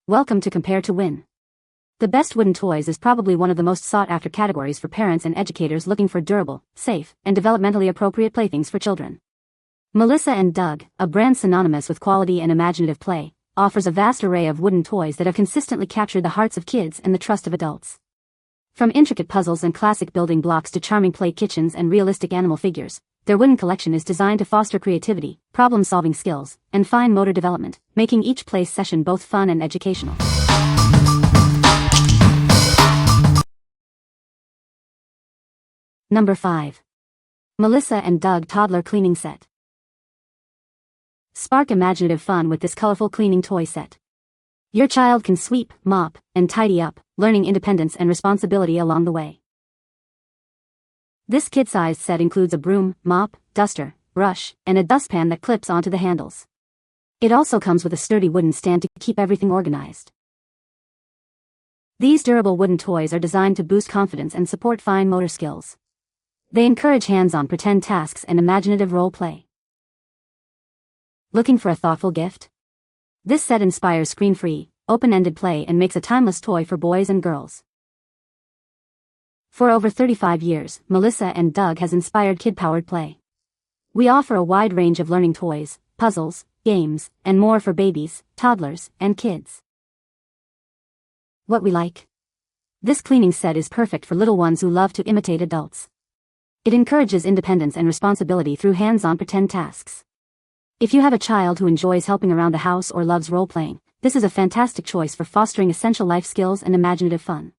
Welcome to Compare to Win. The best wooden toys is probably one of the most sought-after categories for parents and educators looking for durable, safe, and developmentally appropriate playthings for children. Melissa & Doug, a brand synonymous with quality and imaginative play, offers a vast array of wooden toys that have consistently captured the hearts of kids and the trust of adults. From intricate puzzles and classic building blocks to charming play kitchens and realistic animal figures, their wooden collection is designed to foster creativity, problem-solving skills, and fine motor development, making each play session both fun and educational. Number 5. Melissa & Doug Toddler Cleaning Set. Spark imaginative fun with this colorful cleaning toy set. Your child can sweep, mop, and tidy up, learning independence and responsibility along the way. This kid-sized set includes a broom, mop, duster, brush, and a dustpan that clips onto the handles. It also comes with a sturdy wooden stand to keep everything organized. These durable wooden toys are designed to boost confidence and support fine motor skills. They encourage hands-on pretend tasks and imaginative role play. Looking for a thoughtful gift? This set inspires screen-free, open-ended play and makes a timeless toy for boys and girls. For over 35 years, Melissa & Doug has inspired kid-powered play. We offer a wide range of learning toys, puzzles, games, and more for babies, toddlers, and kids. What we like? This cleaning set is perfect for little ones who love to imitate adults. It encourages independence and responsibility through hands-on pretend tasks. If you have a child who enjoys helping around the house or loves role-playing, this is a fantastic choice for fostering essential life skills and imaginative fun.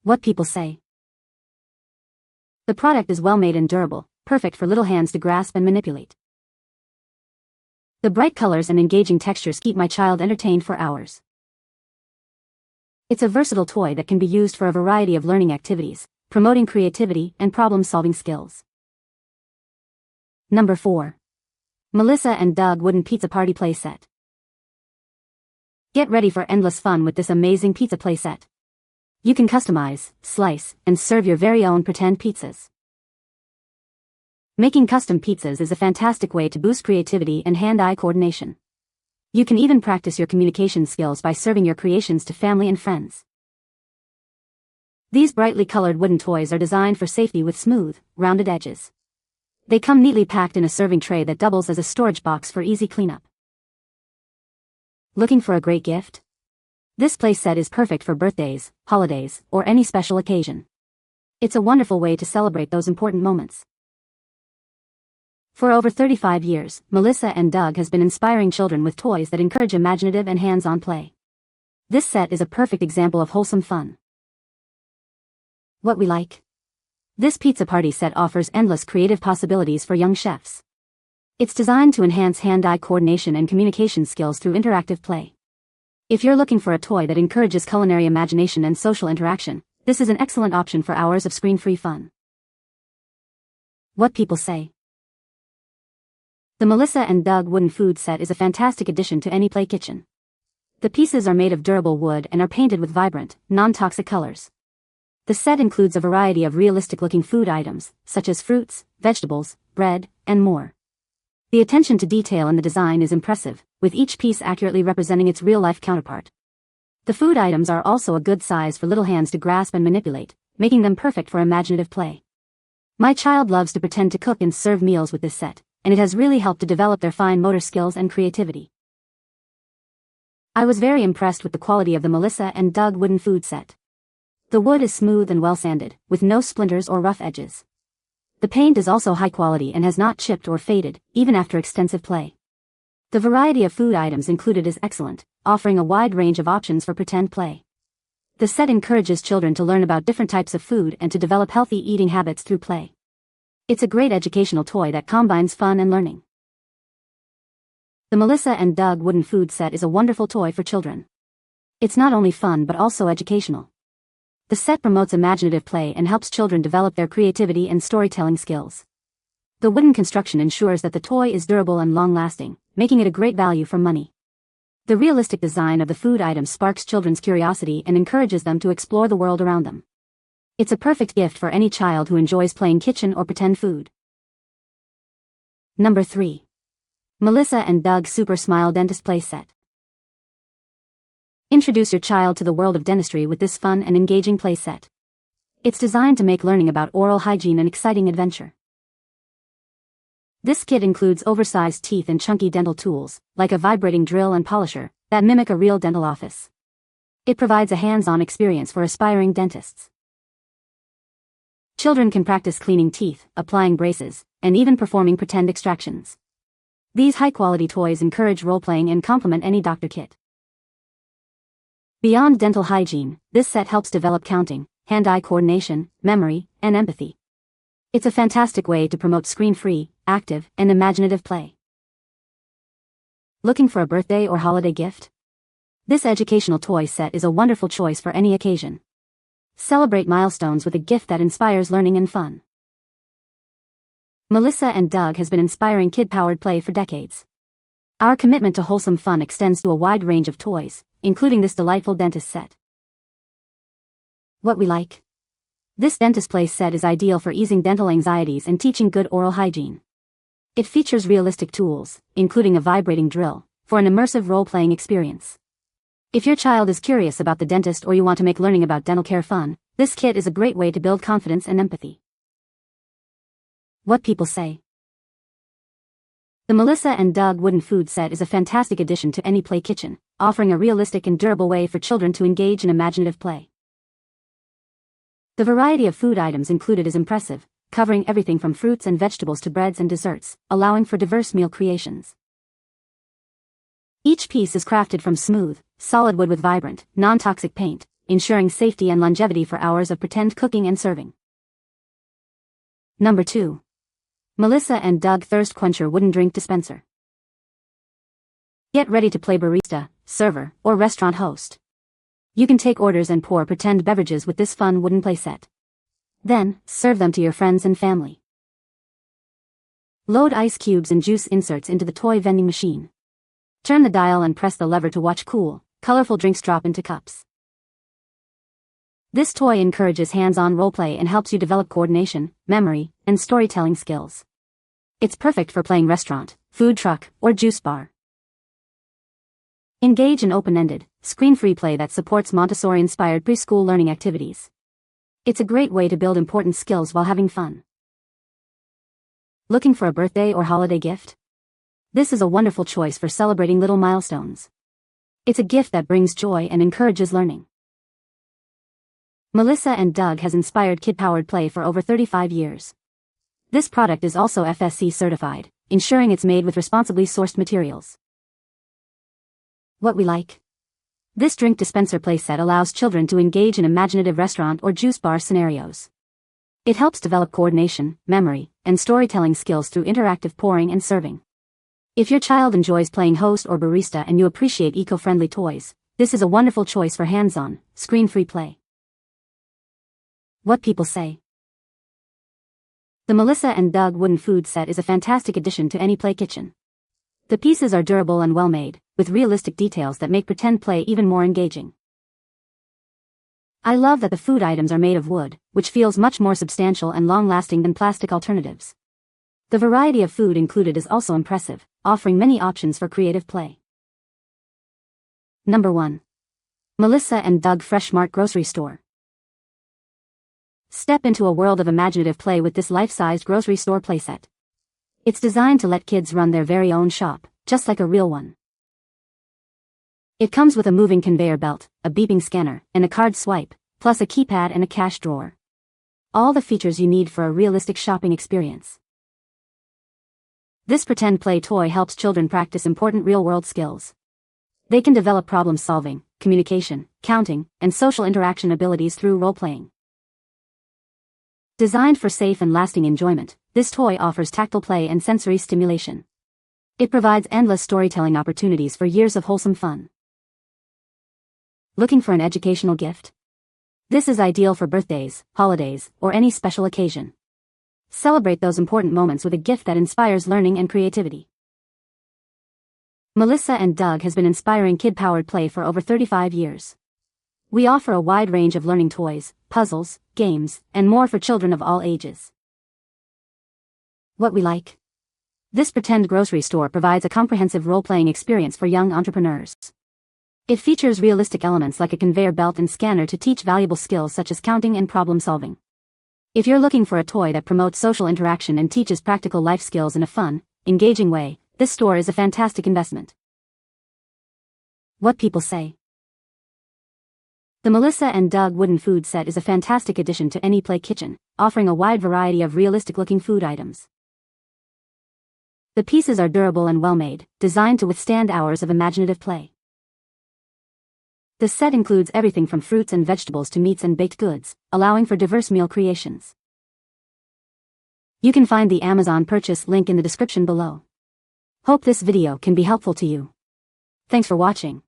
What people say. The product is well-made and durable, perfect for little hands to grasp and manipulate. The bright colors and engaging textures keep my child entertained for hours. It's a versatile toy that can be used for a variety of learning activities, promoting creativity and problem-solving skills. Number 4. Melissa & Doug Wooden Pizza Party Play Set. Get ready for endless fun with this amazing pizza play set. You can customize, slice, and serve your very own pretend pizzas. Making custom pizzas is a fantastic way to boost creativity and hand-eye coordination. You can even practice your communication skills by serving your creations to family and friends. These brightly colored wooden toys are designed for safety with smooth, rounded edges. They come neatly packed in a serving tray that doubles as a storage box for easy cleanup. Looking for a great gift? This play set is perfect for birthdays, holidays, or any special occasion. It's a wonderful way to celebrate those important moments. For over 35 years, Melissa & Doug has been inspiring children with toys that encourage imaginative and hands-on play. This set is a perfect example of wholesome fun. What we like? This pizza party set offers endless creative possibilities for young chefs. It's designed to enhance hand-eye coordination and communication skills through interactive play. If you're looking for a toy that encourages culinary imagination and social interaction, this is an excellent option for hours of screen-free fun. What people say. The Melissa & Doug Wooden Food Set is a fantastic addition to any play kitchen. The pieces are made of durable wood and are painted with vibrant, non-toxic colors. The set includes a variety of realistic-looking food items, such as fruits, vegetables, bread, and more. The attention to detail in the design is impressive, with each piece accurately representing its real-life counterpart. The food items are also a good size for little hands to grasp and manipulate, making them perfect for imaginative play. My child loves to pretend to cook and serve meals with this set, and it has really helped to develop their fine motor skills and creativity. I was very impressed with the quality of the Melissa & Doug Wooden Food Set. The wood is smooth and well sanded, with no splinters or rough edges. The paint is also high quality and has not chipped or faded, even after extensive play. The variety of food items included is excellent, offering a wide range of options for pretend play. The set encourages children to learn about different types of food and to develop healthy eating habits through play. It's a great educational toy that combines fun and learning. The Melissa & Doug Wooden Food Set is a wonderful toy for children. It's not only fun but also educational. The set promotes imaginative play and helps children develop their creativity and storytelling skills. The wooden construction ensures that the toy is durable and long-lasting, making it a great value for money. The realistic design of the food items sparks children's curiosity and encourages them to explore the world around them. It's a perfect gift for any child who enjoys playing kitchen or pretend food. Number 3. Melissa & Doug Super Smile Dentist Play Set. Introduce your child to the world of dentistry with this fun and engaging play set. It's designed to make learning about oral hygiene an exciting adventure. This kit includes oversized teeth and chunky dental tools, like a vibrating drill and polisher, that mimic a real dental office. It provides a hands-on experience for aspiring dentists. Children can practice cleaning teeth, applying braces, and even performing pretend extractions. These high-quality toys encourage role-playing and complement any doctor kit. Beyond dental hygiene, this set helps develop counting, hand-eye coordination, memory, and empathy. It's a fantastic way to promote screen-free, active, and imaginative play. Looking for a birthday or holiday gift? This educational toy set is a wonderful choice for any occasion. Celebrate milestones with a gift that inspires learning and fun. Melissa and Doug has been inspiring kid-powered play for decades. Our commitment to wholesome fun extends to a wide range of toys, including this delightful dentist set. What we like? This dentist play set is ideal for easing dental anxieties and teaching good oral hygiene. It features realistic tools, including a vibrating drill, for an immersive role-playing experience. If your child is curious about the dentist or you want to make learning about dental care fun, this kit is a great way to build confidence and empathy. What people say. The Melissa and Doug wooden food set is a fantastic addition to any play kitchen, offering a realistic and durable way for children to engage in imaginative play. The variety of food items included is impressive, covering everything from fruits and vegetables to breads and desserts, allowing for diverse meal creations. Each piece is crafted from smooth, solid wood with vibrant, non-toxic paint, ensuring safety and longevity for hours of pretend cooking and serving. Number 2. Melissa and Doug Thirst Quencher Wooden Drink Dispenser. Get ready to play barista, server, or restaurant host. You can take orders and pour pretend beverages with this fun wooden playset. Then, serve them to your friends and family. Load ice cubes and juice inserts into the toy vending machine. Turn the dial and press the lever to watch cool, colorful drinks drop into cups. This toy encourages hands-on roleplay and helps you develop coordination, memory, and storytelling skills. It's perfect for playing restaurant, food truck, or juice bar. Engage in open-ended, screen-free play that supports Montessori-inspired preschool learning activities. It's a great way to build important skills while having fun. Looking for a birthday or holiday gift? This is a wonderful choice for celebrating little milestones. It's a gift that brings joy and encourages learning. Melissa and Doug has inspired kid-powered play for over 35 years. This product is also FSC certified, ensuring it's made with responsibly sourced materials. What we like? This drink dispenser playset allows children to engage in imaginative restaurant or juice bar scenarios. It helps develop coordination, memory, and storytelling skills through interactive pouring and serving. If your child enjoys playing host or barista and you appreciate eco-friendly toys, this is a wonderful choice for hands-on, screen-free play. What people say. The Melissa and Doug wooden food set is a fantastic addition to any play kitchen. The pieces are durable and well-made, with realistic details that make pretend play even more engaging. I love that the food items are made of wood, which feels much more substantial and long-lasting than plastic alternatives. The variety of food included is also impressive, offering many options for creative play. Number 1. Melissa and Doug Fresh Mart Grocery Store. Step into a world of imaginative play with this life-sized grocery store playset. It's designed to let kids run their very own shop, just like a real one. It comes with a moving conveyor belt, a beeping scanner, and a card swipe, plus a keypad and a cash drawer. All the features you need for a realistic shopping experience. This pretend play toy helps children practice important real-world skills. They can develop problem-solving, communication, counting, and social interaction abilities through role-playing. Designed for safe and lasting enjoyment, this toy offers tactile play and sensory stimulation. It provides endless storytelling opportunities for years of wholesome fun. Looking for an educational gift? This is ideal for birthdays, holidays, or any special occasion. Celebrate those important moments with a gift that inspires learning and creativity. Melissa and Doug has been inspiring kid-powered play for over 35 years. We offer a wide range of learning toys, puzzles, games, and more for children of all ages. What we like? This pretend grocery store provides a comprehensive role-playing experience for young entrepreneurs. It features realistic elements like a conveyor belt and scanner to teach valuable skills such as counting and problem solving. If you're looking for a toy that promotes social interaction and teaches practical life skills in a fun, engaging way, this store is a fantastic investment. What people say. The Melissa and Doug wooden food set is a fantastic addition to any play kitchen, offering a wide variety of realistic-looking food items. The pieces are durable and well-made, designed to withstand hours of imaginative play. The set includes everything from fruits and vegetables to meats and baked goods, allowing for diverse meal creations. You can find the Amazon purchase link in the description below. Hope this video can be helpful to you. Thanks for watching.